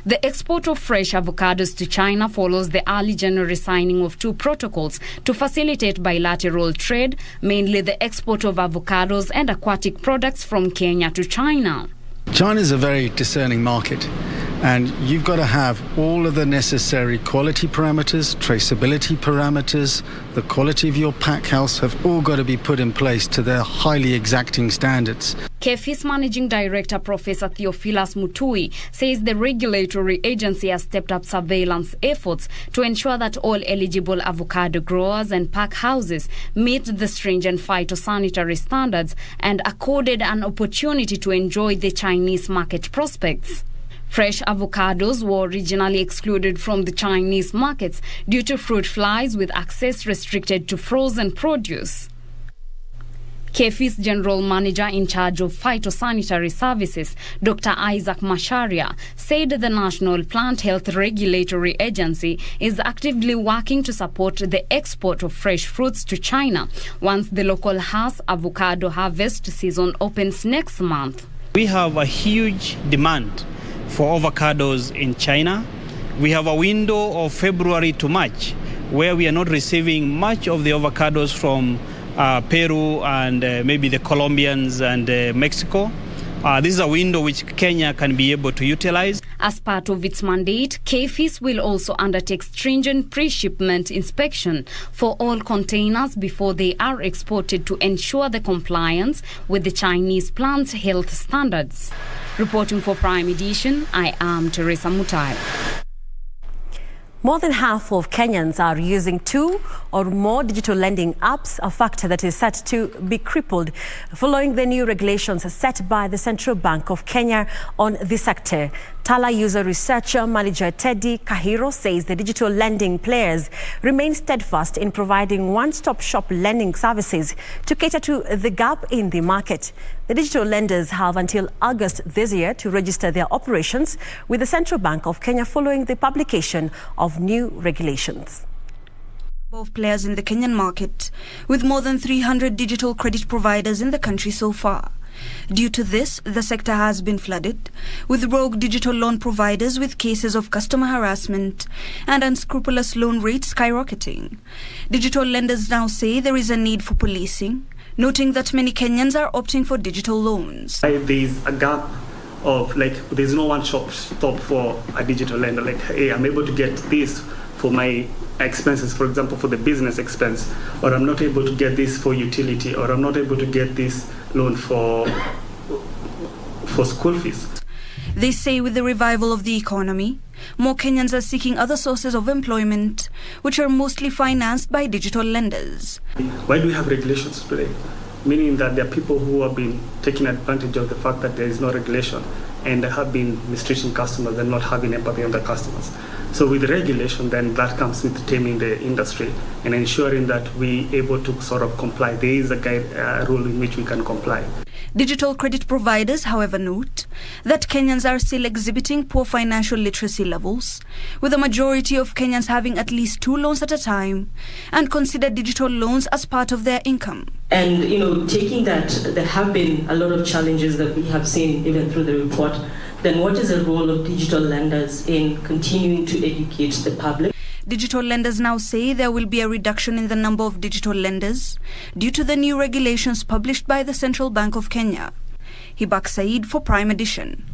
The export of fresh avocados to China follows the early January signing of two protocols to facilitate bilateral trade, mainly the export of avocados and aquatic products from Kenya to China. China is a very discerning market, And you've got to have all of the necessary quality parameters, traceability parameters, the quality of your pack house have all got to be put in place to their highly exacting standards. KEFI's Managing Director Professor Theophilus Mutui says the regulatory agency has stepped up surveillance efforts to ensure that all eligible avocado growers and pack houses meet the stringent phytosanitary standards and accorded an opportunity to enjoy the Chinese market prospects. Fresh avocados were originally excluded from the Chinese markets due to fruit flies, with access restricted to frozen produce. KEFI's General Manager in charge of Phytosanitary Services, Dr. Isaac Masharia, said the National Plant Health Regulatory Agency is actively working to support the export of fresh fruits to China once the local Hass avocado harvest season opens next month. We have a huge demand for avocados in China. We have a window of February to March where we are not receiving much of the avocados from Peru and maybe the Colombians and Mexico. This is a window which Kenya can be able to utilize. As part of its mandate, KEFIS will also undertake stringent pre-shipment inspection for all containers before they are exported to ensure the compliance with the Chinese plant health standards. Reporting for Prime Edition, I am Teresa Mutai. More than half of Kenyans are using 2 or more digital lending apps, a factor that is set to be crippled following the new regulations set by the Central Bank of Kenya on the sector. Tala user researcher manager Teddy Kahiro says the digital lending players remain steadfast in providing one-stop-shop lending services to cater to the gap in the market. The digital lenders have until August this year to register their operations with the Central Bank of Kenya following the publication of new regulations. Of players in the Kenyan market, with more than 300 digital credit providers in the country so far. Due to this, the sector has been flooded with rogue digital loan providers, with cases of customer harassment and unscrupulous loan rates skyrocketing. Digital lenders now say there is a need for policing, noting that many Kenyans are opting for digital loans. There's a gap of there's no one stop for a digital lender. Hey, I'm able to get this for my expenses, for example, for the business expense, or I'm not able to get this for utility, or I'm not able to get this loan for school fees. They say with the revival of the economy, more Kenyans are seeking other sources of employment, which are mostly financed by digital lenders. Why do we have regulations today? Meaning that there are people who have been taking advantage of the fact that there is no regulation and have been mistreating customers and not having empathy on the customers. So with regulation, then that comes with taming the industry and ensuring that we able to sort of comply. There is a rule in which we can comply. Digital credit providers, however, note that Kenyans are still exhibiting poor financial literacy levels, with a majority of Kenyans having at least 2 loans at a time and consider digital loans as part of their income. And, taking that, there have been a lot of challenges that we have seen even through the report. Then what is the role of digital lenders in continuing to educate the public? Digital lenders now say there will be a reduction in the number of digital lenders due to the new regulations published by the Central Bank of Kenya. Hibak Said for Prime Edition.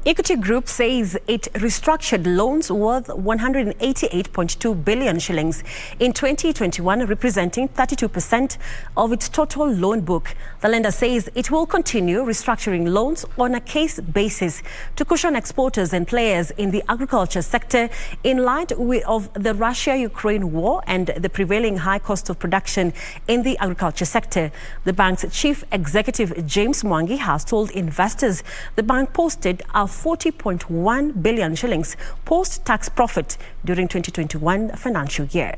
Equity Group says it restructured loans worth 188.2 billion shillings in 2021, representing 32% of its total loan book. The lender says it will continue restructuring loans on a case basis to cushion exporters and players in the agriculture sector in light of the Russia-Ukraine war and the prevailing high cost of production in the agriculture sector. The bank's chief executive, James Mwangi, has told investors the bank posted a 40.1 billion shillings post-tax profit during 2021 financial year.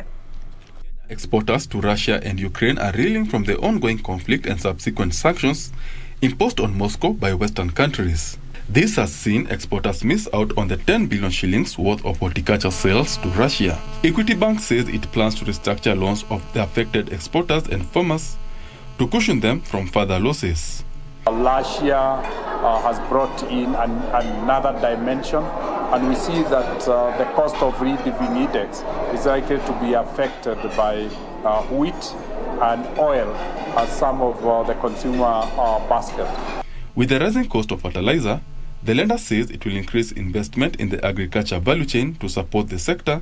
Exporters to Russia and Ukraine are reeling from the ongoing conflict and subsequent sanctions imposed on Moscow by Western countries. This has seen exporters miss out on the 10 billion shillings worth of horticulture sales to Russia. Equity Bank says it plans to restructure loans of the affected exporters and farmers to cushion them from further losses. Russia has brought in another dimension, and we see that the cost of reading index is likely to be affected by wheat and oil as some of the consumer basket. With the rising cost of fertilizer, The lender says it will increase investment in the agriculture value chain to support the sector,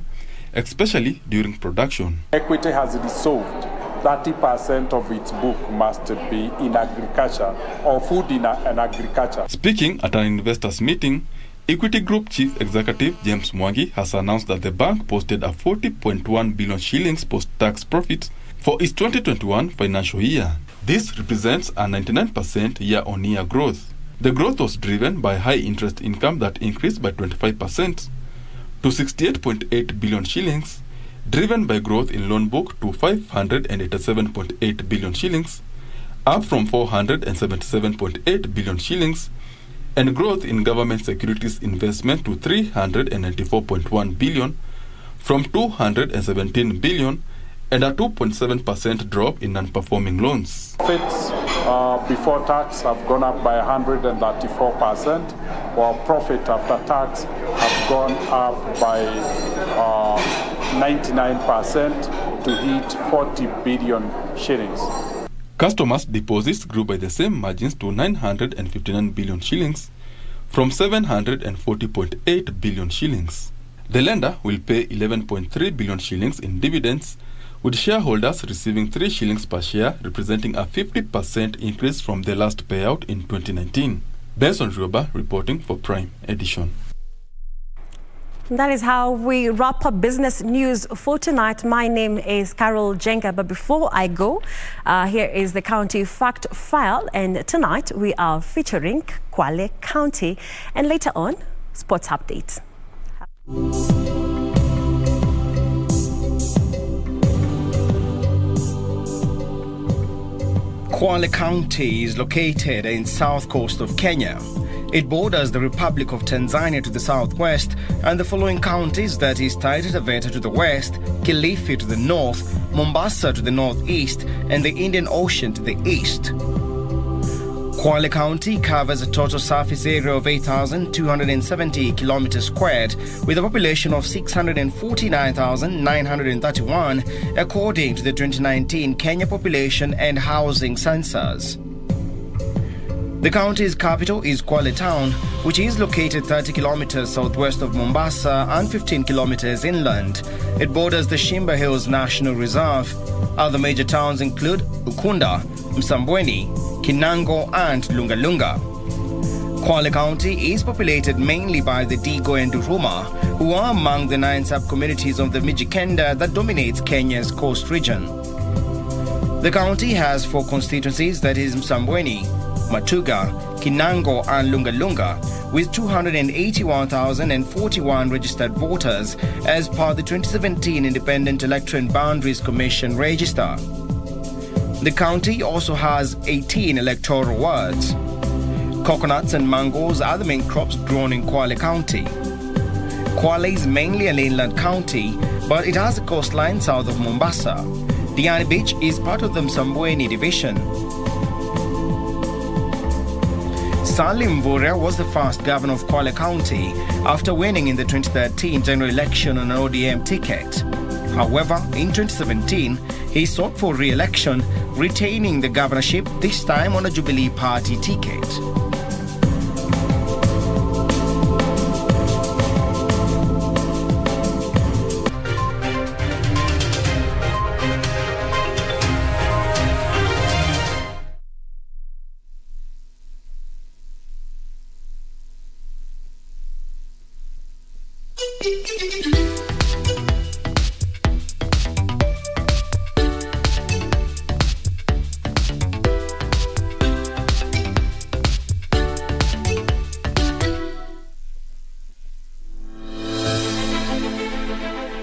especially during production. Equity has resolved 30% of its book must be in agriculture or food in agriculture. Speaking at an investors meeting, Equity Group Chief Executive James Mwangi has announced that the bank posted a 40.1 billion shillings post-tax profit for its 2021 financial year. This represents a 99% year-on-year growth. The growth was driven by high interest income that increased by 25% to 68.8 billion shillings, driven by growth in loan book to 587.8 billion shillings, up from 477.8 billion shillings, and growth in government securities investment to 394.1 billion from 217 billion, and a 2.7% drop in non-performing loans. Profits before tax have gone up by 134%, while profit after tax have gone up by 99% to hit 40 billion shillings. Customers' deposits grew by the same margins to 959 billion shillings from 740.8 billion shillings. The lender will pay 11.3 billion shillings in dividends, with shareholders receiving 3 shillings per share, representing a 50% increase from the last payout in 2019. Benson Rioba reporting for Prime Edition. That is how we wrap up business news for tonight. My name is Carol Jenga, but before I go, here is the county fact file, and tonight we are featuring Kwale County, and later on, sports updates. Kwale County is located in south coast of Kenya. It borders the Republic of Tanzania to the southwest and the following counties, that is Taita Taveta to the west, Kilifi to the north, Mombasa to the northeast, and the Indian Ocean to the east. Kwale County covers a total surface area of 8,270 kilometers squared, with a population of 649,931, according to the 2019 Kenya Population and Housing Census. The county's capital is Kwale Town, which is located 30 kilometers southwest of Mombasa and 15 kilometers inland. It borders the Shimba Hills National Reserve. Other major towns include Ukunda, Msambweni, Kinango, and Lungalunga. Kwale County is populated mainly by the Digo and Duruma, who are among the 9 sub-communities of the Mijikenda that dominates Kenya's coast region. The county has 4 constituencies, that is Msambweni, Matuga, Kinango, and Lungalunga, with 281,041 registered voters as per the 2017 Independent Electoral and Boundaries Commission register. The county also has 18 electoral wards. Coconuts and mangoes are the main crops grown in Kwale County. Kwale is mainly an inland county, but it has a coastline south of Mombasa. Diani Beach is part of the Msambweni division. Salim Mboya was the first governor of Kwale County after winning in the 2013 general election on an ODM ticket. However, in 2017, he sought for re-election, retaining the governorship, this time on a Jubilee Party ticket.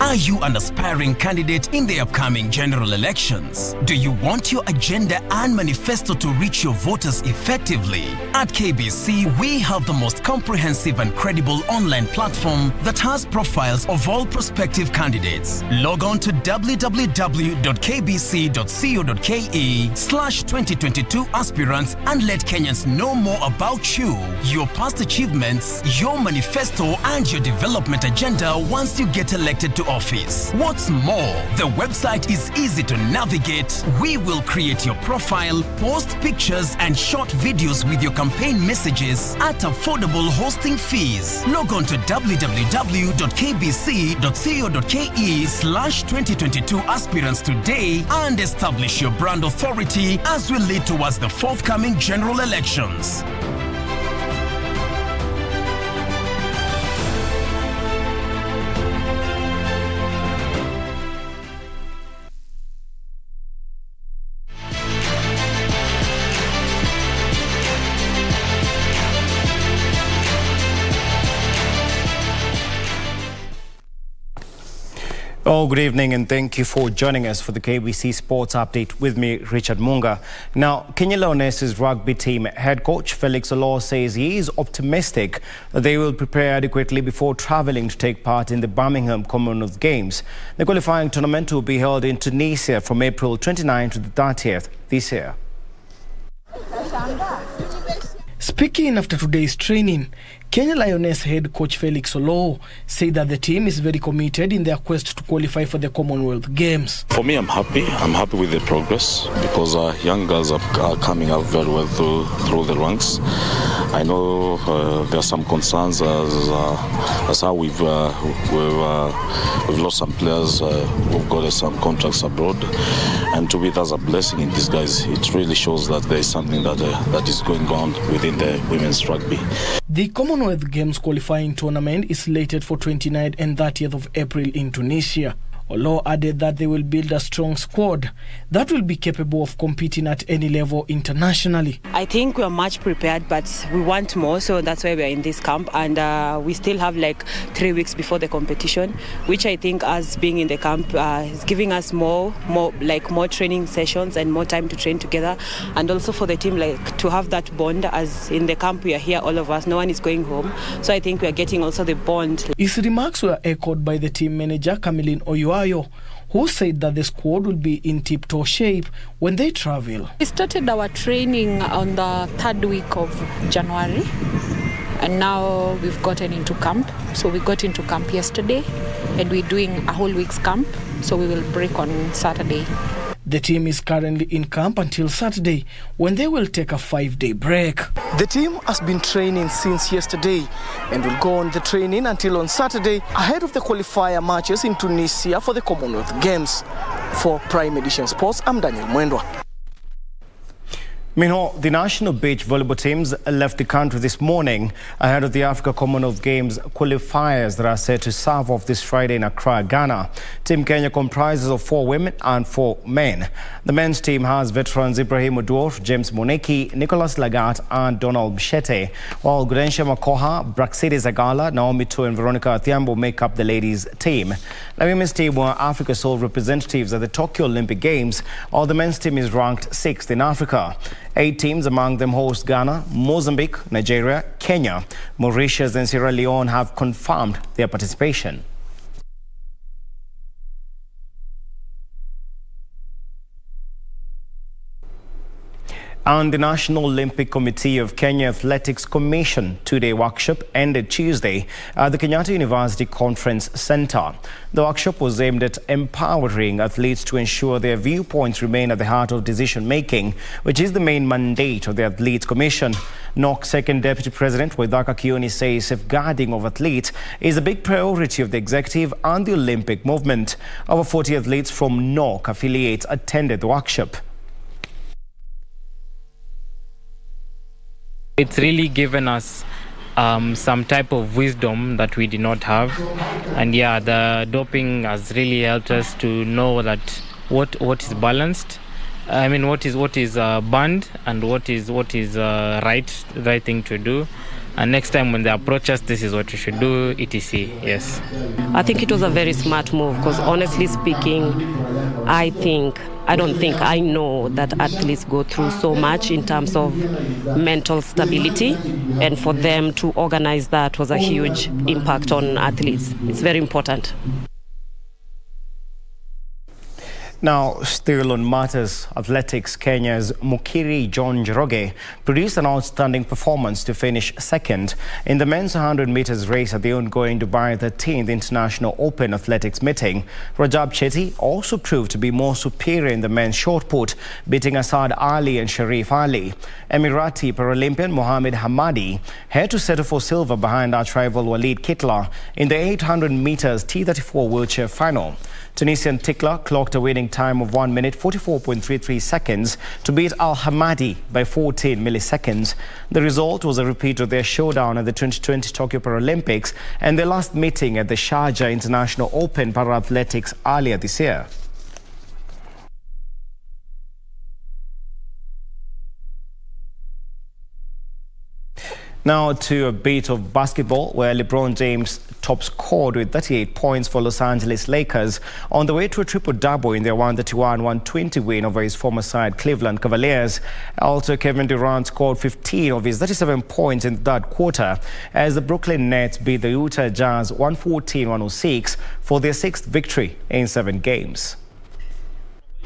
Are you an aspiring candidate in the upcoming general elections? Do you want your agenda and manifesto to reach your voters effectively? At KBC, we have the most comprehensive and credible online platform that has profiles of all prospective candidates. Log on to www.kbc.co.ke/2022 aspirants and let Kenyans know more about you, your past achievements, your manifesto, and your development agenda once you get elected to office. office. What's more, the website is easy to navigate. We will create your profile, post pictures and short videos with your campaign messages at affordable hosting fees. Log on to www.kbc.co.ke/2022 aspirants today and establish your brand authority as we lead towards the forthcoming general elections. Oh, good evening and thank you for joining us for the KBC Sports Update with me, Richard Munga. Now, Kenya Lionesses rugby team head coach Felix Olo says he is optimistic that they will prepare adequately before travelling to take part in the Birmingham Commonwealth Games. The qualifying tournament will be held in Tunisia from April 29th to the 30th this year. Speaking after today's training, Kenya Lioness head coach Felix Olo said that the team is very committed in their quest to qualify for the Commonwealth Games. For me, I'm happy. I'm happy with the progress because young girls are coming up very well through the ranks. I know there are some concerns as how we've lost some players. We've got some contracts abroad, and to me that's a blessing in disguise. It really shows that there is something that is going on within the women's rugby. The Commonwealth Games qualifying tournament is slated for 29th and 30th of April in Tunisia. Olo added that they will build a strong squad that will be capable of competing at any level internationally. I think we are much prepared, but we want more, so that's why we are in this camp. And we still have like 3 weeks before the competition, which I think, as being in the camp, is giving us more training sessions and more time to train together, and also for the team like to have that bond. As in the camp, we are here, all of us. No one is going home, so I think we are getting also the bond. His remarks were echoed by the team manager Camilline Oyuayo, who said that the squad will be in tip-top shape when they travel. We started our training on the 3rd week of January, and now we've gotten into camp. So we got into camp yesterday, and we're doing a whole week's camp, so we will break on Saturday. The team is currently in camp until Saturday, when they will take a 5-day break. The team has been training since yesterday and will go on the training until on Saturday ahead of the qualifier matches in Tunisia for the Commonwealth Games. For Prime Edition Sports, I'm Daniel Mwendwa. Meanwhile, the national beach volleyball teams left the country this morning ahead of the Africa Commonwealth Games qualifiers that are set to serve off this Friday in Accra, Ghana. Team Kenya comprises of 4 women and 4 men. The men's team has veterans Ibrahim Oduor, James Moneki, Nicholas Lagat and Donald Bishete, while Gudensia Makoha, Braxidi Zagala, Naomi Tu and Veronica Athiambo make up the ladies' team. The women's team were Africa's sole representatives at the Tokyo Olympic Games, while the men's team is ranked 6th in Africa. 8 teams, among them host Ghana, Mozambique, Nigeria, Kenya, Mauritius and Sierra Leone, have confirmed their participation. And the National Olympic Committee of Kenya Athletics Commission 2-day workshop ended Tuesday at the Kenyatta University Conference Center. The workshop was aimed at empowering athletes to ensure their viewpoints remain at the heart of decision-making, which is the main mandate of the Athletes Commission. NOC's Second Deputy President Waithaka Kioni says safeguarding of athletes is a big priority of the executive and the Olympic movement. Over 40 athletes from NOC affiliates attended the workshop. It's really given us some type of wisdom that we did not have, and yeah, the doping has really helped us to know that what is balanced. I mean, what is banned and what is right thing to do. And next time when they approach us, this is what we should do, etc. Yes. I think it was a very smart move because honestly speaking, I don't think I know that athletes go through so much in terms of mental stability, and for them to organize that was a huge impact on athletes. It's very important. Now, still on matters athletics, Kenya's Mukiri John Njoroge produced an outstanding performance to finish second in the men's 100 meters race at the ongoing Dubai 13th International Open Athletics meeting. Rajab Chetty also proved to be more superior in the men's short put, beating Asad Ali and Sharif Ali. Emirati Paralympian Mohamed Hamadi had to settle for silver behind arch rival Walid Kitla in the 800 meters T34 wheelchair final. Tunisian Tikla clocked a winning time of 1 minute 44.33 seconds to beat Al Hamadi by 14 milliseconds. The result was a repeat of their showdown at the 2020 Tokyo Paralympics and their last meeting at the Sharjah International Open Para-Athletics earlier this year. Now to a bit of basketball, where LeBron James top scored with 38 points for Los Angeles Lakers on the way to a triple-double in their 131-120 win over his former side Cleveland Cavaliers. Also, Kevin Durant scored 15 of his 37 points in the third quarter as the Brooklyn Nets beat the Utah Jazz 114-106 for their sixth victory in 7 games.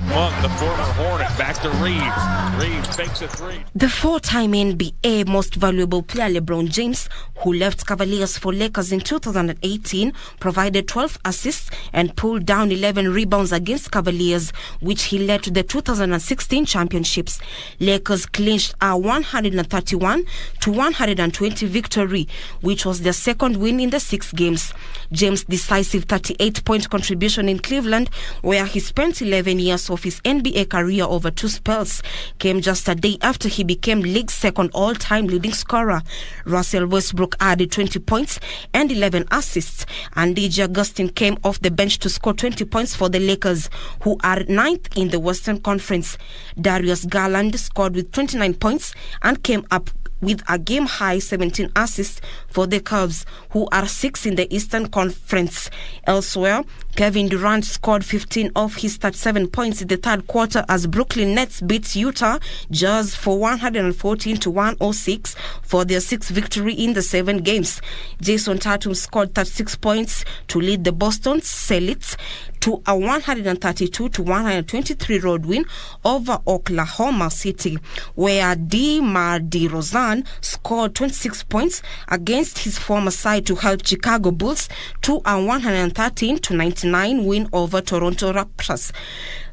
Monk, the former Hornet, back to Reeves. Reeves takes a three. The four-time NBA Most Valuable Player LeBron James, who left Cavaliers for Lakers in 2018, provided 12 assists and pulled down 11 rebounds against Cavaliers, which he led to the 2016 championships. Lakers clinched a 131-120 victory, which was their second win in the 6 games. James' decisive 38-point contribution in Cleveland, where he spent 11 years of his NBA career over 2 spells, came just a day after he became league's second all-time leading scorer. Russell Westbrook added 20 points and 11 assists, and DJ Augustin came off the bench to score 20 points for the Lakers, who are 9th in the Western Conference. Darius Garland scored with 29 points and came up with a game-high 17 assists for the Cavs, who are 6th in the Eastern Conference. Elsewhere, Kevin Durant scored 15 of his 37 points in the third quarter as Brooklyn Nets beat Utah Jazz for 114-106 for their 6th victory in the 7 games. Jason Tatum scored 36 points to lead the Boston Celtics to a 132-123 road win over Oklahoma City, where DeMar DeRozan scored 26 points against his former side to help Chicago Bulls to a 113-99 win over Toronto Raptors.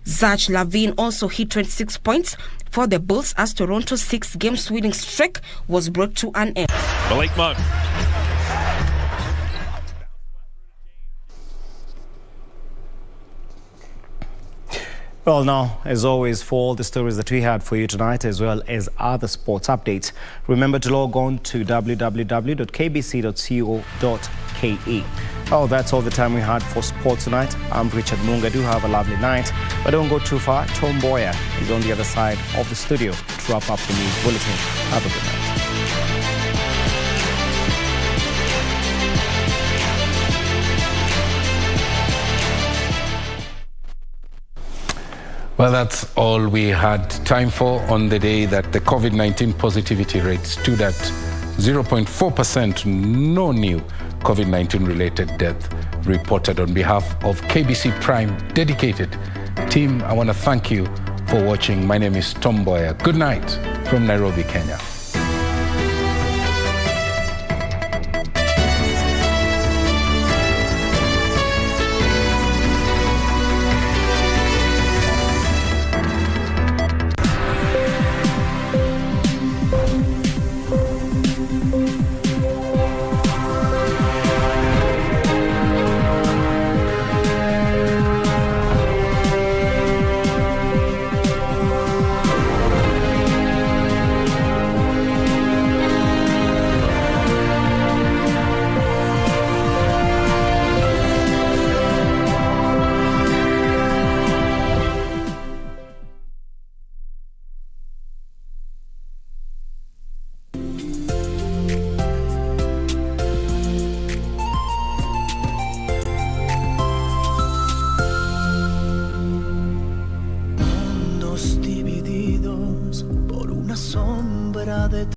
Zach LaVine also hit 26 points for the Bulls as Toronto's 6-game winning streak was brought to an end. Malik Monk. Well, now, as always, for all the stories that we had for you tonight, as well as other sports updates, remember to log on to www.kbc.co.ke. Oh, that's all the time we had for sports tonight. I'm Richard Munga. Do have a lovely night, but don't go too far. Mboya is on the other side of the studio to wrap up the news bulletin. Have a good night. Well, that's all we had time for on the day that the COVID-19 positivity rate stood at 0.4%. No new COVID-19 related death reported. On behalf of KBC Prime dedicated team, I want to thank you for watching. My name is Mboya. Good night from Nairobi, Kenya.